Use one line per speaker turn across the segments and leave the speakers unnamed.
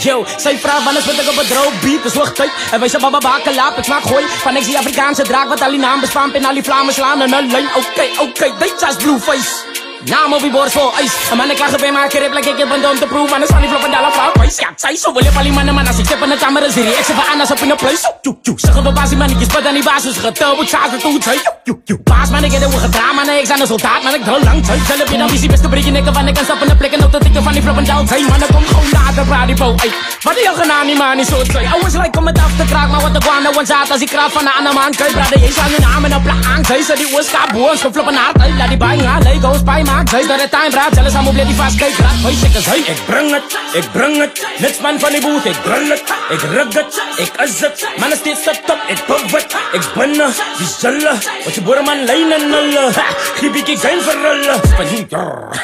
Yo, sy vraag wanneer spit ek op 'n droog beat, is hoogtyd. En wys 'n baba klaap, ek maak gooi. Van ek die Afrikaanse draak wat al die naam bespamp en al die vlamme slaan in 'n lyn. Okay, dit is Blueface. Naam op die bord vol ijs. Een man ik krijg bij mij kerep like ik heb een om te proeven. Man is van die flop en dollar vrouw prijs. Ja, zij zo wil je van die mannen man als ik tip in de kamer is hier. Ik zeg van anders op in de place. Zeggen we basie man, ik is bad aan die basis. Getubbeld, chaas het toe, zei. Baas man, ik heb de gedrama, nee, ik zijn een soldaat, maar ik dol lang, zei. Zelf je dan visie beste berichtje, nikken van ik kan stappen en plekken op de tikken van die flop en dollar. Zei man, ik kom gewoon later, praat die po. Wat die al gedaan, die man is zo, zei. Always like om het af te kraken, maar wat de guana, want zaad als ik kraak van de andere man. Kijk, brada, je zou je naam en een plak aan, zei. Ze die oorska boers, gefloppen hard, laat die bang gaan, Lego spij maakt, zei. Dat het time braad, zelfs aan mobiel die vast kijkt, raad. Hoi, checkers, hoi. Ik breng het, niks man van die boot, ik drill het, ik rug het, ik is het. Man is steeds op top, ik pub het, ik ben die zullen. Wat je boerenman lijnen nullen, giep ik geen verrullen.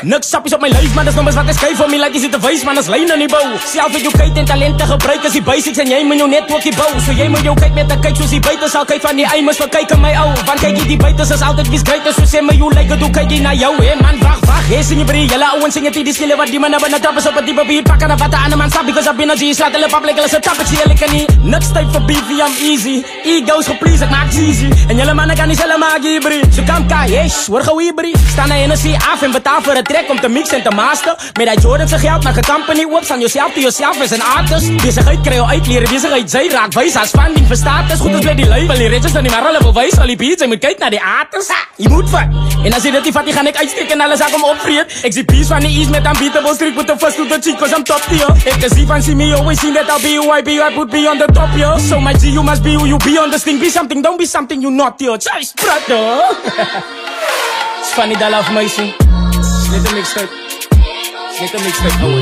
Niks sappies op mijn lijf, man, dat is nog eens wat is kei voor me, like je zit te wijs, man, dat is lijnen niet bouw. Zelf educate en talenten gebruiken, die basics en jij moet jou network die bouw. Zo jij moet jou kijk met de kijk, zoals die beter zal kijk van die eimers, we kijken mij ouw. Want kijk je die beters is altijd wie's greater, zo zeg maar jou lijken, doe kijk je naar jou, hè man, wacht. Hey, sing je brie, jelle ouwen zingen die skillen wat die mannen hebben trappen op het diepe beat. Pakken wat de andere man staat, because I've been a G. Slaat de public, alles een tap, ik zie je lekker niet. Niks tijd voor beef, I'm easy. Ego's gepleased, het maakt easy. En jelle mannen kan niet zelf maken, brie. Zo kan kai, yes, word gewoon brie. Sta naar NSC af en betaal voor het track om te mixen en te master. Met dat Jordan zijn geld naar een company whoops on yourself to yourself as an artist. Wie zich uitkrijgen, uitleren, wie zich uit zij raakt wijs als funding verstaat is. Goed als bij die label, die ritjes dan niet maar rollen bewijs. Al die beats, je moet kijken naar die artists. Je moet van. En als je dat die vat, die ga ik uitsteken en alles aan hem opvriet. Ik zie peace van die ease met unbeatable streak with the first to the cheek cause I'm top tier. Ik kan see van see me, always seen that I'll be who I be, I put me on the top here. So my G, you must be who you be on this thing. Be something, don't be something you not here. Choice, brother. It's funny that love my sing. It's little mixtape. It's little mixtape, oh.